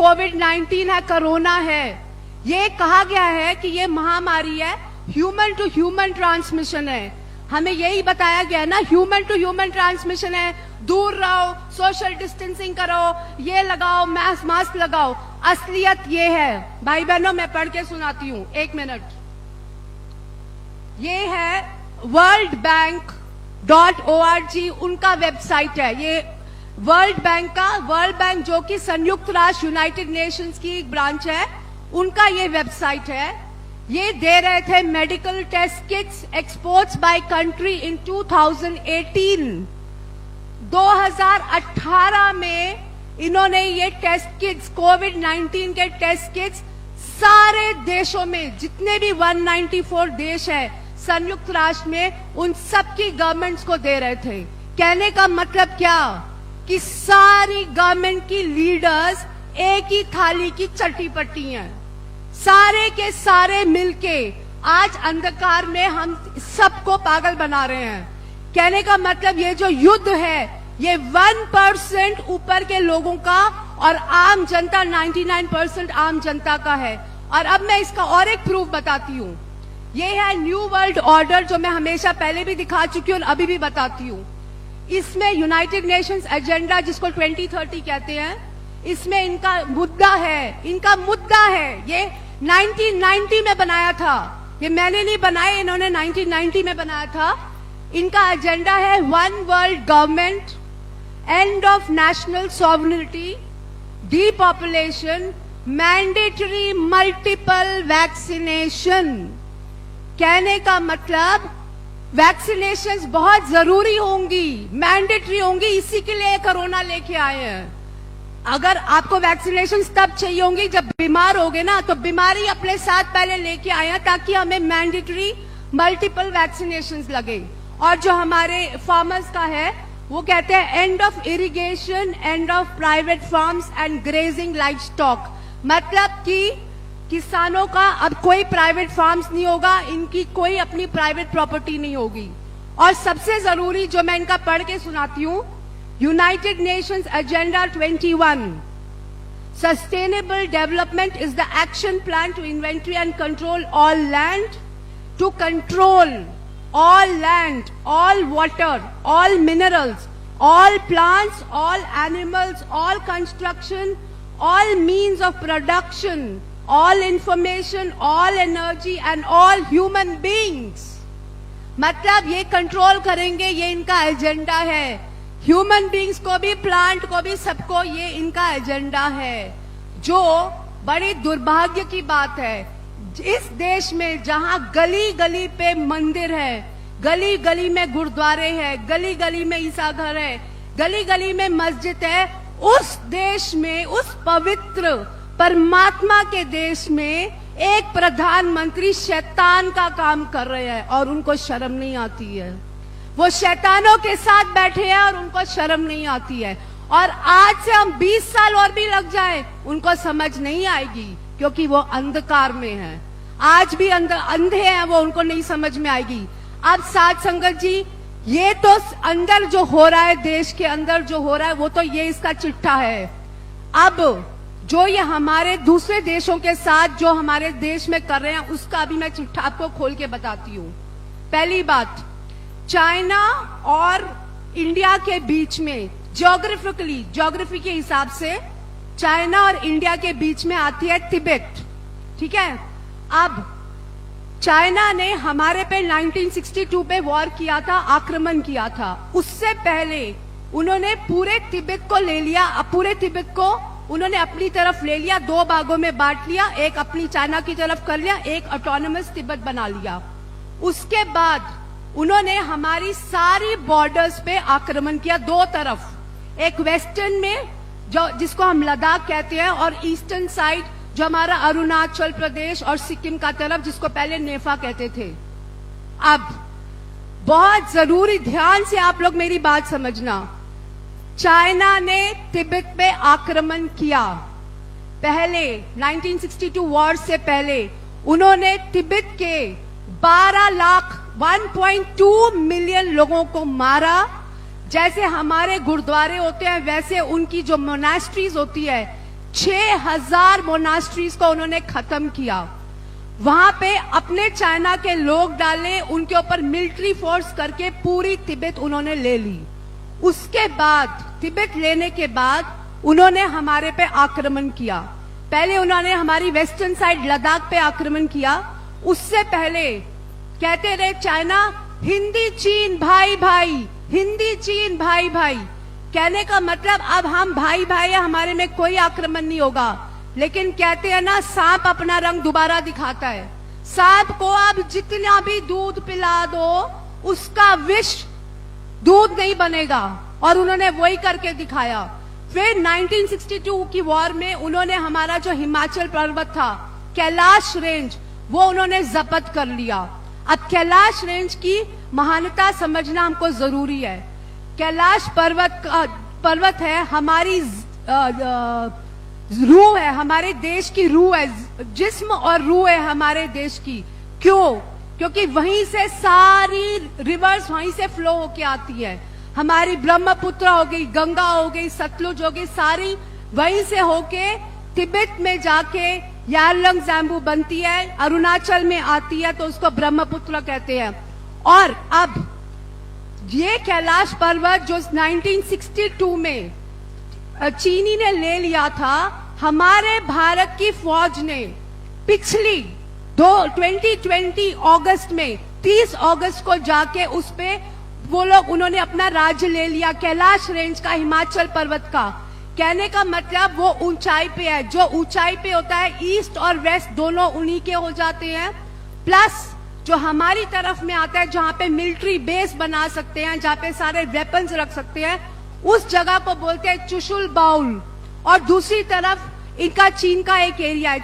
कोविड-19 है, कोरोना है। ये कहा गया है कि ये महामारी है, ह्यूमन टू ह्यूमन ट्रांसमिशन है। हमें यही बताया गया ना, ह्यूमन टू ह्यूमन ट्रांसमिशन है, दूर रहो, सोशल डिस्टेंसिंग करो, ये लगाओ, मास्क लगाओ। असलियत ये है भाई बहनों, मैं पढ़ के सुनाती हूं, 1 मिनट। ये है worldbank.org, उनका वेबसाइट है। ये वर्ल्ड बैंक जो कि संयुक्त राष्ट्र यूनाइटेड नेशंस की एक ब्रांच है, उनका ये वेबसाइट है। ये दे रहे थे medical test kits exports by country in 2018। 2018 में इन्होंने ये टेस्ट किट्स, कोविड-19 के टेस्ट किट्स सारे देशों में, जितने भी 194 देश है संयुक्त राष्ट्र में, उन सबकी गवर्नमेंट्स को दे रहे थे। कहने का मतलब क्या कि सारी गवर्नमेंट की लीडर्स एक ही थाली की चट्टी पट्टी हैं। सारे के सारे मिलके आज अंधकार में हम सबको पागल बना रहे हैं। कहने का मतलब ये जो युद्ध है, ये 1% ऊपर के लोगों का और आम जनता 99% आम जनता का है। और अब मैं इसका और एक प्रूफ बताती हूँ। ये है न्यू वर्ल्ड ऑर्डर, जो मैं हमेशा पहले भी दिखा चुकी हूँ और अभी भी बताती हूँ। इसमें यूनाइटेड नेशंस एजेंडा, जिसको 2030 कहते हैं, इसमें इनका मुद्दा है। ये 1990 में बनाया था, ये मैंने नहीं बनाया, इन्होंने 1990 में बनाया था। इनका एजेंडा है 1 world government, end of national sovereignty, depopulation, mandatory multiple vaccination. कहने का मतलब वैक्सीनेशंस बहुत जरूरी होंगी, मैंडेटरी होंगी, इसी के लिए कोरोना लेके आए हैं। अगर आपको वैक्सीनेशन तब चाहिए होंगी जब बीमार होगे ना, तो बीमारी अपने साथ पहले लेके आए हैं ताकि हमें मैंडेटरी मल्टीपल वैक्सीनेशन लगे। और जो हमारे फार्मर्स का है, वो कहते हैं end of irrigation, end of private farms and grazing live stock. मतलब कि किसानों का अब कोई प्राइवेट फार्म्स नहीं होगा, इनकी कोई अपनी प्राइवेट प्रॉपर्टी नहीं होगी। और सबसे जरूरी जो मैं इनका पढ़ के सुनाती हूँ, United Nations agenda 21, sustainable development is the action plan to inventory and control all land, to control all land, all water, all minerals, all plants, all animals, all construction, all means of production, all information, all energy and all human beings। मतलब ये control करेंगे, ये इनका agenda है। Human beings को भी, plant को भी, सबको ये इनका एजेंडा है। जो बड़ी दुर्भाग्य की बात है, इस देश में जहां गली गली पे मंदिर है, गली गली में गुरुद्वारे हैं, गली गली में ईसा घर है, गली गली में मस्जिद है, उस देश में, उस पवित्र परमात्मा के देश में एक प्रधानमंत्री शैतान का काम कर रहे हैं और उनको शर्म नहीं आती है। वो शैतानों के साथ बैठे हैं और उनको शर्म नहीं आती है। और आज से हम 20 साल और भी लग जाए, उनको समझ नहीं आएगी, क्योंकि वो अंधकार में है। आज भी अंधे हैं वो, उनको नहीं समझ में आएगी। अब साथ संगत जी, ये तो अंदर जो हो रहा है, देश के अंदर जो हो रहा है, वो तो ये इसका चिट्ठा है। अब जो ये हमारे दूसरे देशों के साथ जो हमारे देश में कर रहे हैं, उसका भी मैं चिट्ठा आपको खोल के बताती हूँ। पहली बात, चाइना और इंडिया के बीच में ज्योग्राफी के हिसाब से चाइना और इंडिया के बीच में आती है तिब्बत, ठीक है। अब चाइना ने हमारे पे 1962 पे वॉर किया था, आक्रमण किया था। उससे पहले उन्होंने पूरे तिब्बत को ले लिया, पूरे तिब्बत को उन्होंने अपनी तरफ ले लिया, 2 भागों में बांट लिया, एक अपनी चाइना की तरफ कर लिया, एक ऑटोनोमस तिब्बत बना लिया। उसके बाद उन्होंने हमारी सारी बॉर्डर्स पे आक्रमण किया, 2 तरफ, एक वेस्टर्न में जो जिसको हम लद्दाख कहते हैं, और ईस्टर्न साइड जो हमारा अरुणाचल प्रदेश और सिक्किम का तरफ, जिसको पहले नेफा कहते थे। अब बहुत जरूरी, ध्यान से आप लोग मेरी बात समझना, चाइना ने तिब्बत पे आक्रमण किया पहले, 1962 वॉर से पहले उन्होंने तिब्बत के 12 लाख 1.2 मिलियन लोगों को मारा। जैसे हमारे गुरुद्वारे होते हैं, वैसे उनकी जो मोनास्ट्रीज होती है, 6000 मोनास्ट्रीज को उन्होंने खत्म किया। वहां पे अपने चाइना के लोग डाले, उनके ऊपर मिलिट्री फोर्स करके पूरी तिब्बत उन्होंने ले ली। उसके बाद तिब्बत लेने के बाद उन्होंने हमारे पे आक्रमण किया। पहले उन्होंने हमारी वेस्टर्न साइड लद्दाख पे आक्रमण किया। उससे पहले कहते रहे चाइना हिंदी चीन भाई भाई, हिंदी चीन भाई भाई। कहने का मतलब अब हम भाई भाई है, हमारे में कोई आक्रमण नहीं होगा। लेकिन कहते हैं ना, सांप अपना रंग दोबारा दिखाता है। सांप को अब जितना भी दूध पिला दो, उसका विष दूध नहीं बनेगा, और उन्होंने वही करके दिखाया। फिर 1962 की वॉर में उन्होंने हमारा जो हिमाचल पर्वत था, कैलाश रेंज, वो उन्होंने जब्त कर लिया। अब कैलाश रेंज की महानता समझना हमको जरूरी है। कैलाश पर्वत है, हमारी रूह है, हमारे देश की रूह है, जिस्म और रूह है हमारे देश की। क्यों? क्योंकि वहीं से सारी रिवर्स वहीं से फ्लो होके आती है। हमारी ब्रह्मपुत्र हो गई, गंगा हो गई, सतलुज हो गई, सारी वहीं से होके तिब्बत में जाके यारलंग ज़ैम्बू बनती है, अरुणाचल में आती है, तो उसको ब्रह्मपुत्र कहते हैं। और अब ये कैलाश पर्वत जो 1962 में चीनी ने ले लिया था, हमारे भारत की फौज ने पिछली 2020 अगस्त में 30 अगस्त को जाके उस पे वो लोग उन्होंने अपना राज्य ले लिया, कैलाश रेंज का, हिमाचल पर्वत का। कहने का मतलब वो ऊंचाई पे है। जो ऊंचाई पे होता है, ईस्ट और वेस्ट दोनों उन्हीं के हो जाते हैं। प्लस जो हमारी तरफ में आता है, जहां पे मिलिट्री बेस बना सकते हैं, जहां पे सारे वेपन्स रख सकते हैं, उस जगह को बोलते हैं चुशुल बाउल। और दूसरी तरफ इनका चीन का एक एरिया है।